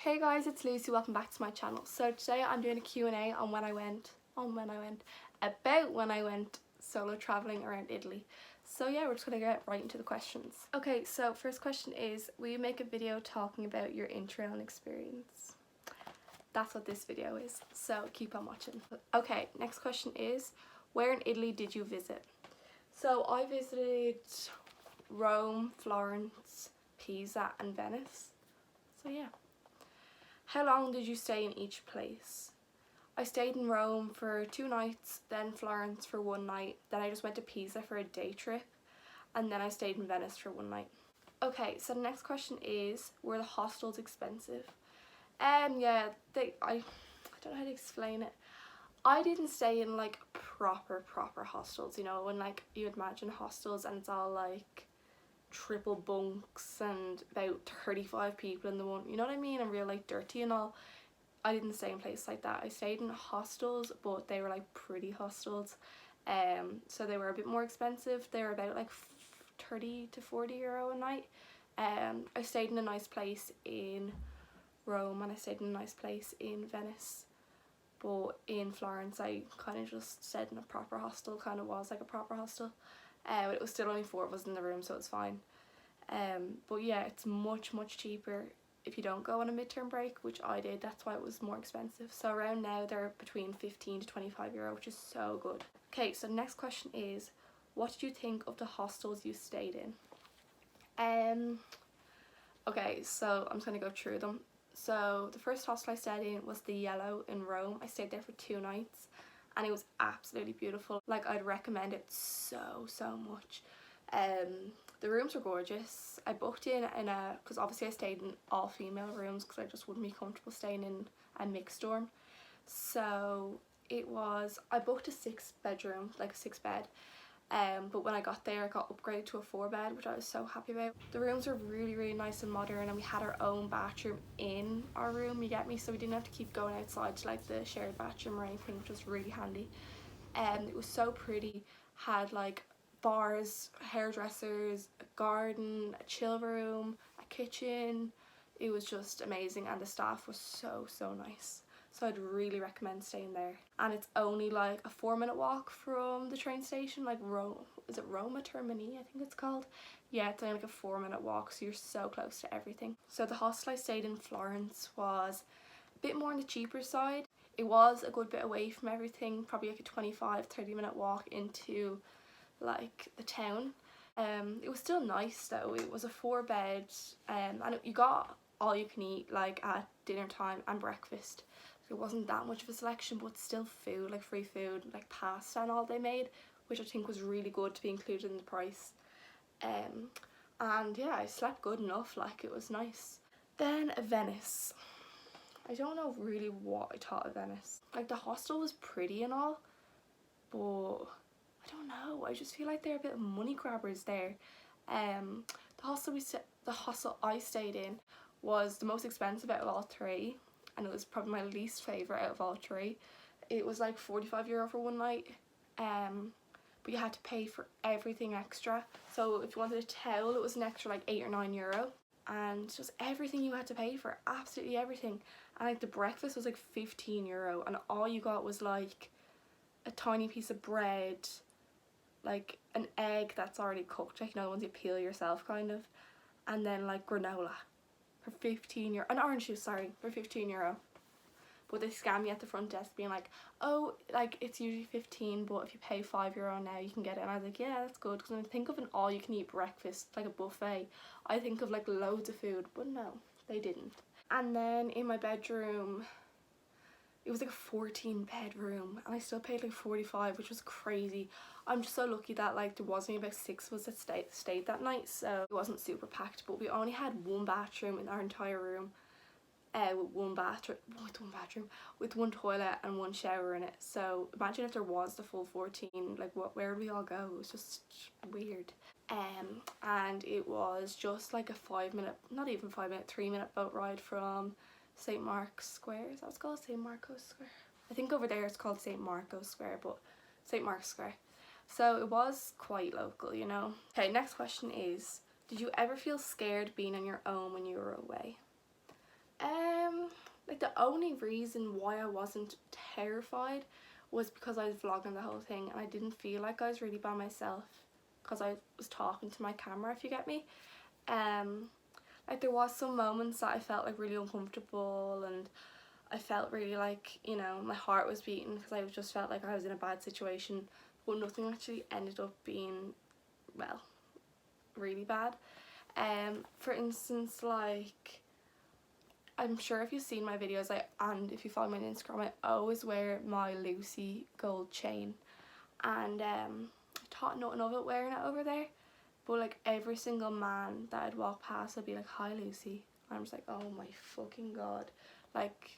Hey guys, it's Lucy, welcome back to my channel. So today I'm doing a Q&A on when I went solo travelling around Italy. So yeah, we're just gonna get right into the questions. Okay, so first question is, will you make a video talking about your Interrailing experience? That's what this video is, so keep on watching. Okay, next question is, where in Italy did you visit? So I visited Rome, Florence, Pisa and Venice. So yeah. How long did you stay in each place? I stayed in Rome for 2 nights, then Florence for 1 night, then I just went to Pisa for a day trip, and then I stayed in Venice for 1 night. Okay, so the next question is, were the hostels expensive? Yeah, I don't know how to explain it. I didn't stay in like proper hostels, you know, when like you imagine hostels and it's all like triple bunks and about 35 people in the one, you know what I mean, and real like dirty and all. I didn't stay in places like that. I stayed in hostels, but they were like pretty hostels, so they were a bit more expensive. They were about like 30 to 40 euro a night. I stayed in a nice place in Rome and I stayed in a nice place in Venice, but in Florence I kind of just stayed in a proper hostel. Kind of was like a proper hostel. But it was still only 4 of us in the room, so it's fine. But yeah, it's much cheaper if you don't go on a midterm break, which I did. That's why it was more expensive. So around now they're between 15 to 25 euro, which is so good. Okay, so the next question is, what did you think of the hostels you stayed in? Okay, so I'm just gonna go through them. So the first hostel I stayed in was the Yellow in Rome. I stayed there for 2 nights and it was absolutely beautiful. Like, I'd recommend it so much. The rooms were gorgeous. I booked in a, because obviously I stayed in all female rooms because I just wouldn't be comfortable staying in a mixed dorm. So it was, I booked a 6-bedroom, like a 6-bed. But when I got there I got upgraded to a 4-bed, which I was so happy about. The rooms were really nice and modern, and we had our own bathroom in our room, you get me, so we didn't have to keep going outside to like the shared bathroom or anything, which was really handy. It was so pretty, had like bars, hairdressers, a garden, a chill room, a kitchen. It was just amazing, and the staff was so nice. So I'd really recommend staying there. And it's only like a 4-minute walk from the train station, like is it Roma Termini, I think it's called? Yeah, it's only like a 4-minute walk, so you're so close to everything. So the hostel I stayed in Florence was a bit more on the cheaper side. It was a good bit away from everything, probably like a 25-30 minute walk into like the town. It was still nice though. It was a 4-bed, and you got all you can eat like at dinner time and breakfast. It wasn't that much of a selection, but still food, like free food, like pasta and all they made, which I think was really good to be included in the price. And yeah, I slept good enough, like it was nice. Then Venice. I don't know really what I thought of Venice. Like, the hostel was pretty and all, but I don't know, I just feel like they're a bit of money grabbers there. The hostel I stayed in was the most expensive out of all 3, and it was probably my least favourite out of all 3. It was like 45 euro for 1 night, but you had to pay for everything extra. So if you wanted a towel, it was an extra like 8 or 9 euro, and just everything you had to pay for, absolutely everything. And like the breakfast was like 15 euro, and all you got was like a tiny piece of bread, like an egg that's already cooked, like, you know, the ones you peel yourself kind of, and then like granola for 15 euro, an orange juice, sorry, for 15 euro. But they scam me at the front desk being like, oh, like it's usually 15, but if you pay 5 euro now you can get it. And I was like, yeah, that's good, because when I think of an all you can eat breakfast, like a buffet, I think of like loads of food, but no, they didn't. And then in my bedroom, it was like a 14-bed room, and I still paid like 45, which was crazy. I'm just so lucky that like there was only about 6 of us that stayed that night, so it wasn't super packed. But we only had 1 bathroom in our entire room, with 1 toilet and 1 shower in it. So imagine if there was the full 14, like where would we all go? It was just weird. And it was just like a 5-minute, not even 5-minute, 3-minute boat ride from St. Mark's Square. Is that what it's called? St. Marco's Square? I think over there it's called St. Marco's Square, but St. Mark's Square. So it was quite local, you know. Okay, next question is, did you ever feel scared being on your own when you were away? like the only reason why I wasn't terrified was because I was vlogging the whole thing and I didn't feel like I was really by myself because I was talking to my camera, if you get me. Like there was some moments that I felt like really uncomfortable and I felt really like, you know, my heart was beating because I just felt like I was in a bad situation, but nothing actually ended up being, well, really bad. For instance, like, I'm sure if you've seen my videos, and if you follow me on Instagram, I always wear my Lucy gold chain, and I thought nothing of it wearing it over there, but like every single man that I'd walk past, I'd be like, "Hi Lucy," and I'm just like, oh my fucking god, like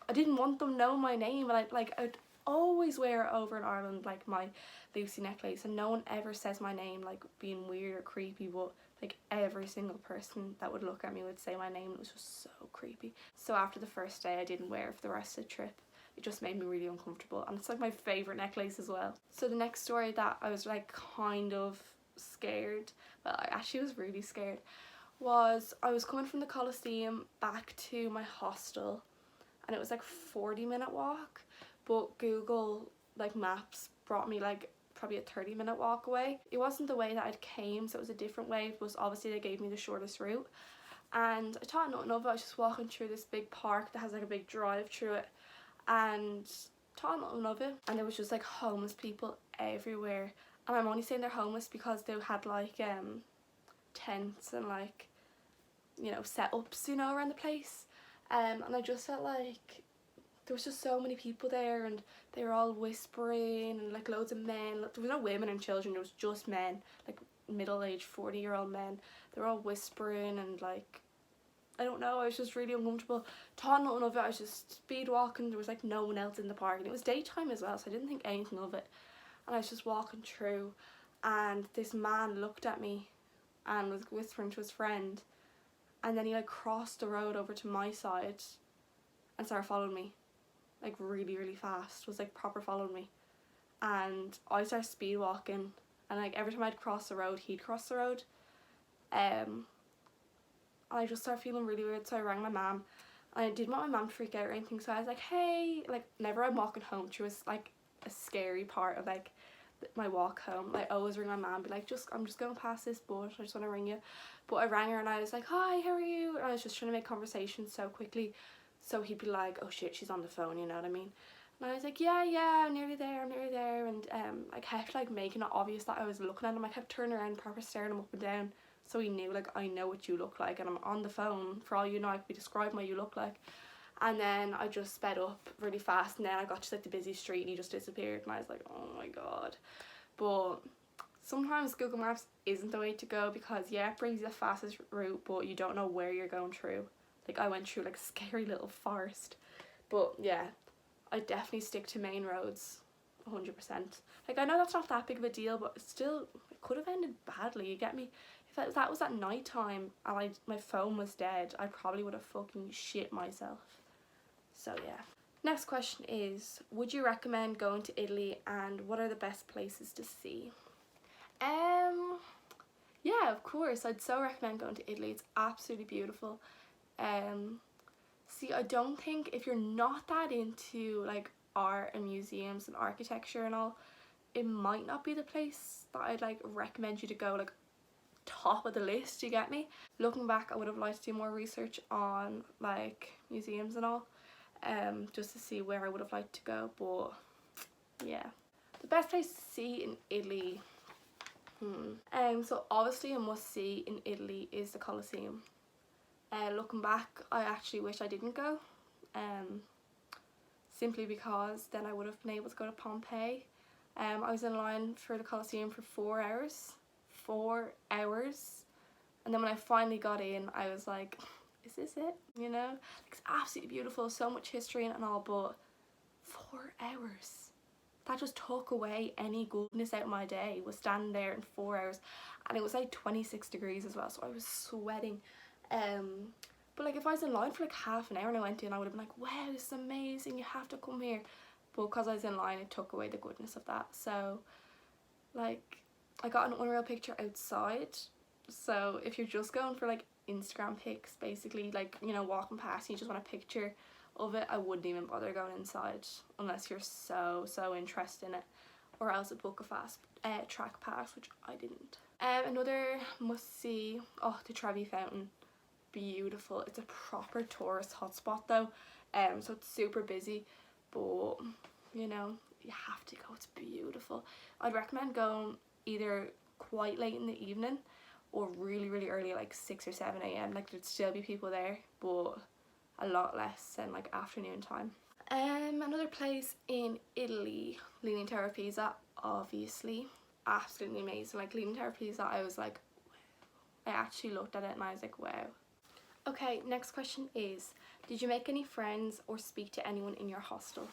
I didn't want them to know my name, but I'd always wear it over in Ireland, like my Lucy necklace, and no one ever says my name like being weird or creepy, but like every single person that would look at me would say my name. It was just so creepy. So after the first day I didn't wear it for the rest of the trip. It just made me really uncomfortable, and it's like my favourite necklace as well. So the next story that I was like kind of scared, well I actually was really scared, was I was coming from the Coliseum back to my hostel, and it was like 40-minute walk, but Google like Maps brought me like probably a 30-minute walk away. It wasn't the way that I'd came, so it was a different way, but obviously they gave me the shortest route, and I thought nothing of it. I was just walking through this big park that has like a big drive through it, and thought nothing of it, and there was just like homeless people everywhere, and I'm only saying they're homeless because they had like tents and like, you know, setups, you know, around the place, and I just felt like there was just so many people there, and they were all whispering, and like loads of men. There was no women and children, there was just men, like middle-aged 40-year-old men. They were all whispering, and like, I don't know, I was just really uncomfortable. Thought nothing of it. I was just speed walking. There was like no one else in the park, and it was daytime as well, so I didn't think anything of it. And I was just walking through, and this man looked at me and was whispering to his friend, and then he like crossed the road over to my side and started following me, like really really fast, was like proper following me, and I started speed walking, and like every time I'd cross the road he'd cross the road, and I just started feeling really weird, so I rang my mum, and I didn't want my mum to freak out or anything, so I was like, hey, like whenever I'm walking home through like a scary part of like my walk home, like I always ring my mum, be like, I'm just going past this, but I just want to ring you. But I rang her and I was like, hi, how are you? And I was just trying to make conversation so quickly, so he'd be like, oh shit, she's on the phone, you know what I mean? And I was like, yeah, I'm nearly there, and I kept like making it obvious that I was looking at him. I kept turning around, proper staring him up and down, so he knew, like, I know what you look like, and I'm on the phone, for all you know I could be describing what you look like. And then I just sped up really fast, and then I got to like the busy street and he just disappeared, and I was like, oh my god. But sometimes Google Maps isn't the way to go, because yeah, it brings you the fastest route, but you don't know where you're going through. Like I went through like a scary little forest. But yeah, I definitely stick to main roads 100%. Like I know that's not that big of a deal, but still it could have ended badly, you get me? If that was at night time and my phone was dead, I probably would have fucking shit myself. So yeah. Next question is, would you recommend going to Italy, and what are the best places to see? Yeah, of course, I'd so recommend going to Italy. It's absolutely beautiful. See, I don't think, if you're not that into like art and museums and architecture and all, it might not be the place that I'd like recommend you to go, like top of the list, you get me? Looking back, I would have liked to do more research on like museums and all, just to see where I would have liked to go, but yeah. The best place to see in Italy, so obviously a must see in Italy is the Colosseum. Looking back, I actually wish I didn't go, simply because then I would have been able to go to Pompeii. I was in line for the Colosseum for 4 hours. 4 hours, and then when I finally got in, I was like, is this it? You know, it's absolutely beautiful, so much history and all, but 4 hours, that just took away any goodness out of my day. Was standing there in 4 hours, and it was like 26 degrees as well, so I was sweating. But like if I was in line for like half an hour and I went in, I would have been like, wow, this is amazing, you have to come here. But because I was in line, it took away the goodness of that. So like I got an unreal picture outside, so if you're just going for like Instagram pics, basically, like, you know, walking past and you just want a picture of it, I wouldn't even bother going inside unless you're so interested in it, or else a book a fast track pass, which I didn't. Another must see, oh, the Trevi Fountain, beautiful. It's a proper tourist hotspot though, so it's super busy, but you know, you have to go, it's beautiful. I'd recommend going either quite late in the evening or really early, like 6 or 7 a.m. Like, there'd still be people there, but a lot less than like afternoon time. Another place in Italy, Leaning Tower of Pisa, obviously, absolutely amazing. Like, Leaning Tower of Pisa, I was like, wow. I actually looked at it and I was like, wow. Okay, next question is, did you make any friends or speak to anyone in your hostel?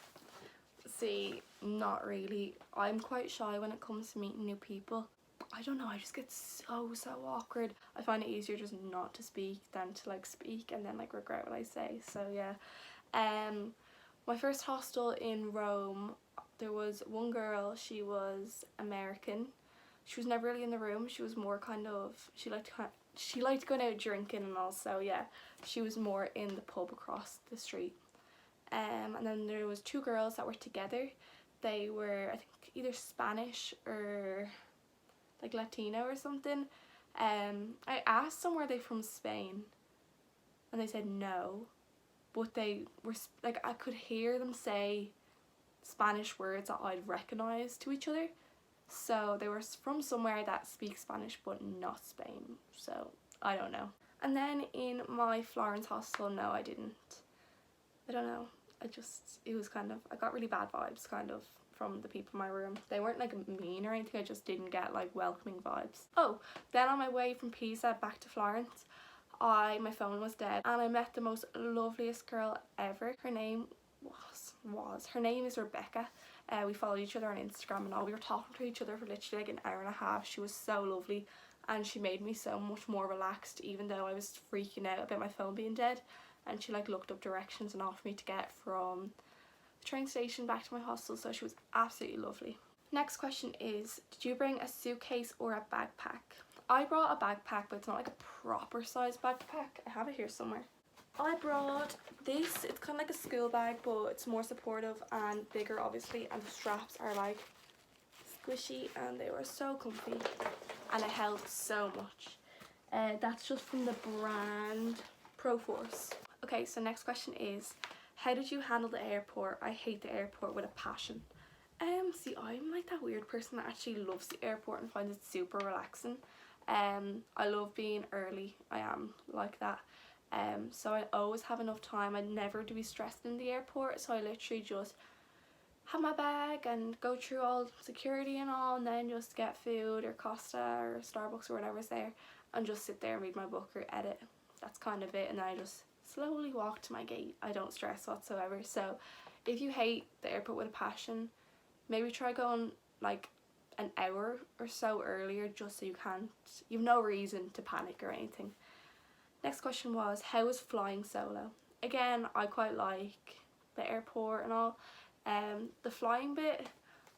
See, not really. I'm quite shy when it comes to meeting new people. I don't know, I just get so awkward. I find it easier just not to speak than to like speak and then like regret what I say. So yeah. My first hostel in Rome, there was one girl, she was American. She was never really in the room. She was more kind of, she liked going out drinking and all, so yeah, she was more in the pub across the street. And then there was 2 girls that were together. They were, I think, either Spanish or like Latino or something. I asked them, were they from Spain, and they said no, but they were like, I could hear them say Spanish words that I'd recognise to each other. So they were from somewhere that speaks Spanish but not Spain, so I don't know. And then in my Florence hostel, no, I didn't. I don't know, it was kind of, I got really bad vibes kind of from the people in my room. They weren't like mean or anything, I just didn't get like welcoming vibes. Oh, then on my way from Pisa back to Florence, my phone was dead and I met the most loveliest girl ever. Her name her name is Rebecca. We followed each other on Instagram and all. We were talking to each other for literally like an hour and a half. She was so lovely and she made me so much more relaxed, even though I was freaking out about my phone being dead. And she like looked up directions and offered me to get from the train station back to my hostel, so she was absolutely lovely. Next question is, did you bring a suitcase or a backpack? I brought a backpack, but it's not like a proper size backpack. I have it here somewhere. I brought this, it's kind of like a school bag, but it's more supportive and bigger obviously, and the straps are like squishy and they were so comfy and it held so much. That's just from the brand Proforce. Okay, so next question is, how did you handle the airport? I hate the airport with a passion. See, I'm like that weird person that actually loves the airport and finds it super relaxing. I love being early, I am like that. So I always have enough time. I never do be stressed in the airport, so I literally just have my bag and go through all security and all, and then just get food or Costa or Starbucks or whatever's there and just sit there and read my book or edit. That's kind of it, and then I just slowly walk to my gate. I don't stress whatsoever. So if you hate the airport with a passion, maybe try going like an hour or so earlier, just so you've no reason to panic or anything. Next question was, how is flying solo? Again, I quite like the airport and all. The flying bit,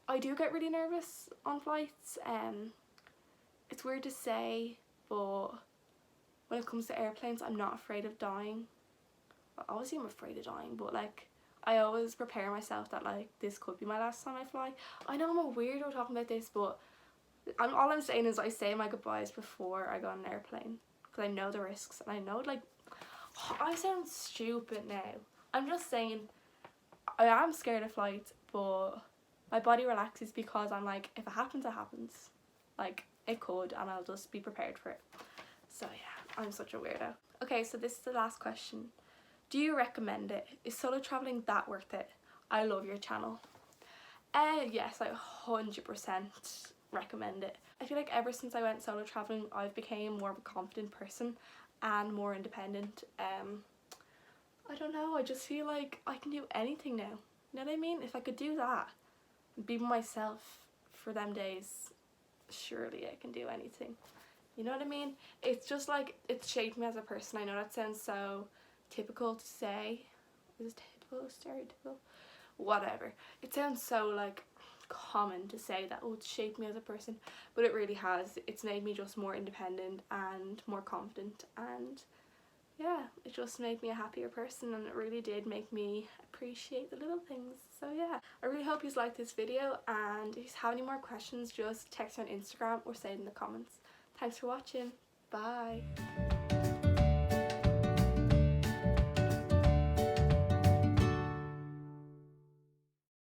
I do get really nervous on flights. It's weird to say, but when it comes to airplanes, I'm not afraid of dying. Well, obviously I'm afraid of dying, but like, I always prepare myself that like this could be my last time I fly. I know I'm a weirdo talking about this, but all I'm saying is I say my goodbyes before I go on an airplane, because I know the risks and I know, like, I sound stupid now. I'm just saying I am scared of flights, but my body relaxes because I'm like, if it happens, it happens. Like, it could, and I'll just be prepared for it. So yeah, I'm such a weirdo. Okay, so this is the last question. Do you recommend it? Is solo traveling that worth it? I love your channel. Yes, I 100% recommend it. I feel like ever since I went solo traveling, I've become more of a confident person and more independent. I don't know, I just feel like I can do anything now. You know what I mean? If I could do that, be myself for them days, surely I can do anything. You know what I mean? It's just like, it's shaped me as a person. I know that sounds so typical to say. Is it typical or stereotypical? Whatever. It sounds so like common to say that, oh, it's shaped me as a person, but it really has. It's made me just more independent and more confident, and yeah, it just made me a happier person, and it really did make me appreciate the little things. So yeah, I really hope you liked this video, and if you have any more questions, just text me on Instagram or say it in the comments. Thanks for watching. Bye.